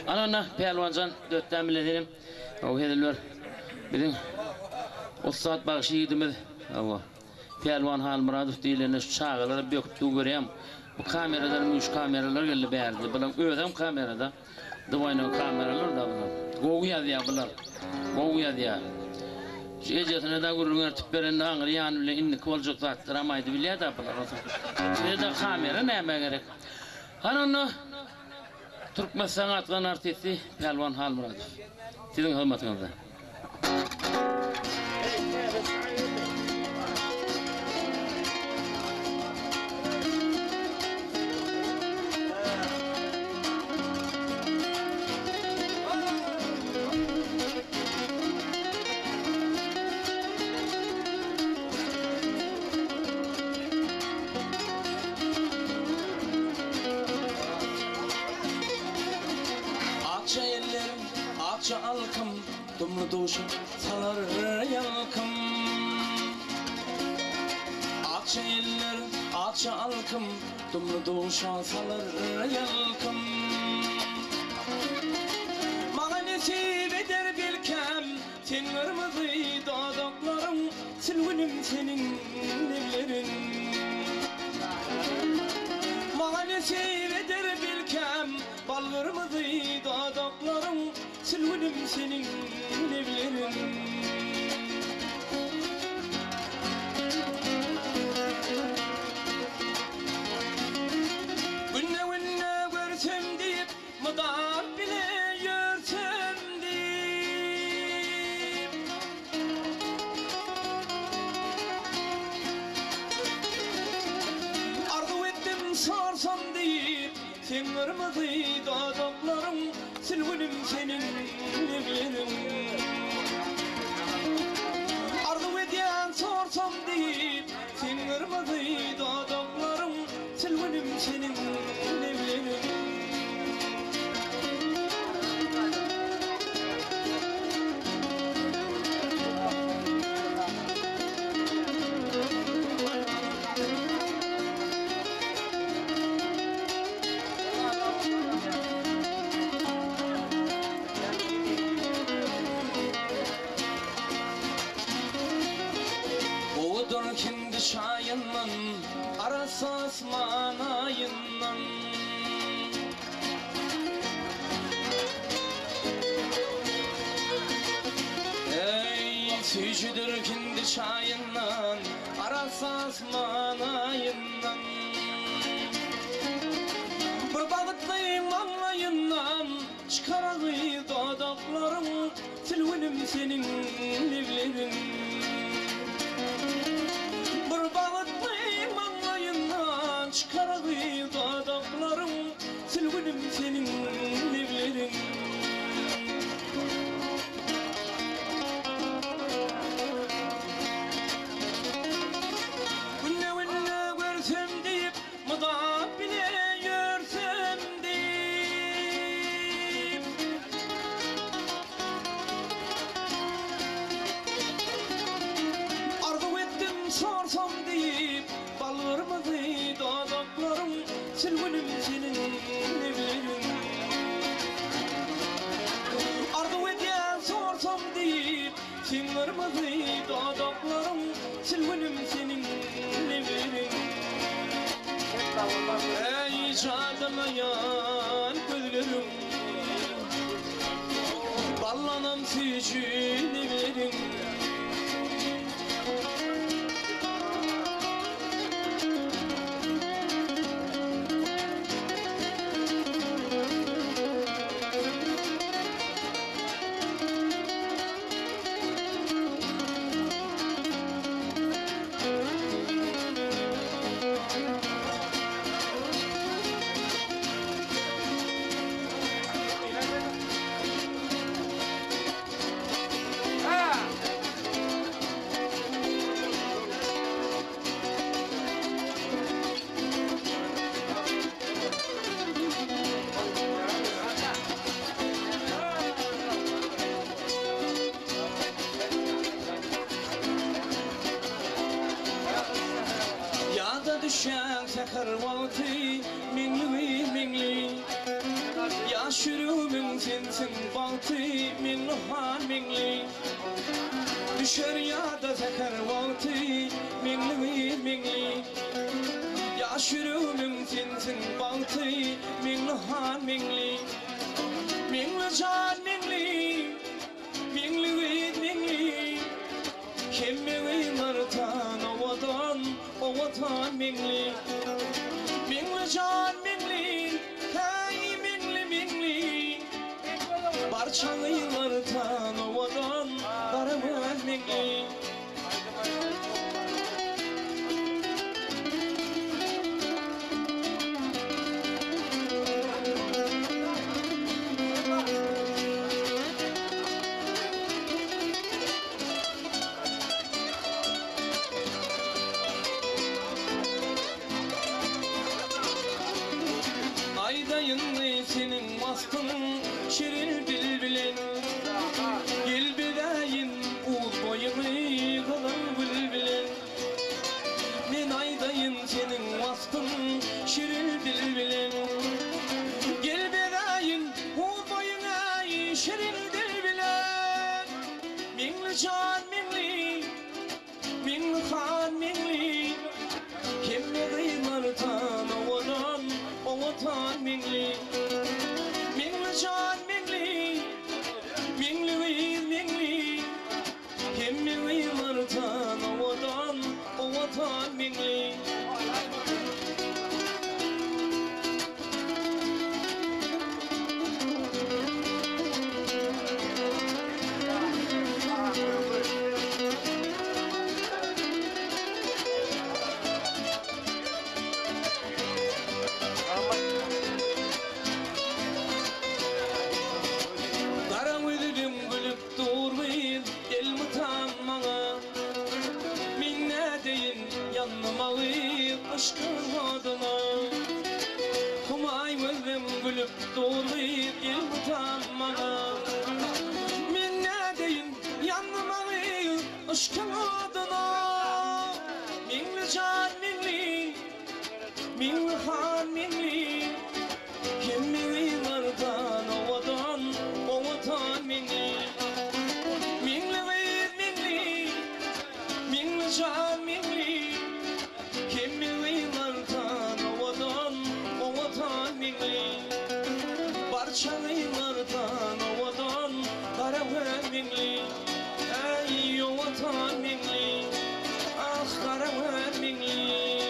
Ana Pelvancan dötten bilelim. O hediler bizim Ustad Bagışı yiğidimiz. Pelvan Halmuradov diýilene çağıları böküp görýärem. Bu kameralar, müş kameralar geldi berdi. Bular ödem kamerada. Dıwayna kameralar da bular. Gowy ýa bular. Gowy ýa. Ejetine de gurulňar tüpberende aňyr ýany bilen innik boljak zatdyramaydy bilýär da bular. Şeýle kamera näme gerek? Ana Türkmen sanatçı artisti Pelvan Halmuradov. Sizin hürmetinize. Alkım, dumlu duşum salar yalkım. Akça eller, akça alkım, dumlu duşa salar yalkım. Bana nesip eder bilkem, sen kırmızı dodaklarım, silvinim senin nevlerin. Bana nesip eder bilkem, bal kırmızı dodaklarım, silvinim senin nevlerin. Günne görsem deyip mıdar bile yörsem deyip arzu ettim sorsam deyip sen kırmızı dodaklarım, silvinim senin nevlerin. Arzu eden sorsam deyip sen kırmızı dodaklarım, silvinim senin nevlerin. Kendi şayından arası asman ayından. Ey sücüdür kendi şayından arası asman ayından. Bir bağıtlıyım anlayından çıkaralı dodaklarım, silvinim senin nevlerin. Bir bağıtlıyım anlayından çıkaralı dodaklarım, silvinim senin nevlerin. Günne görsem deyip mıda bile yörsem deyip arzu ettim sorsam deyip balırmızı dodaklarım, silvinim senin nevlerin. Arzu eden sorsam deyip sen kırmızı dodaklarım, silvinim senin nevlerin. Ey çağdalayan gözlerim, ballanan sücü nevlerin. düşen sakar vakti minli minli ya Yaş yürümün sensin vakti minhan minli Düşer ya da zeker vakti minli minli Yaş yürümün sensin vakti minhan minli Minli can minli Minli minli Kimmi nartan o vatan minli Minli can minli Hey minli minli Barçalıylardan ovadan Darıman minli Aydayın senin mastın şirin bilbilin Gilbidayin uğut boyunu kalan bilbilin Men aydayın senin mastın şirin bilbilin Gilbidayin uğut boyunu şirin bilbilin Minli can minli Minli khan minli Kimle kıymartan ovadan Ovatan minli Minli can minli Minli minli Kimli kıymartan Ovatan minli Aşkın adına Kumay mızım gülüp doğrayıp il utanmana Min ne deyin yanmalıyım aşkın adına Minli can minli Minli han minli Kimmilerden ovatan minli Minli minli Minli can minli Barçalıylardan ovadan Karavan minli Ey o vatan minli Ah karavan minli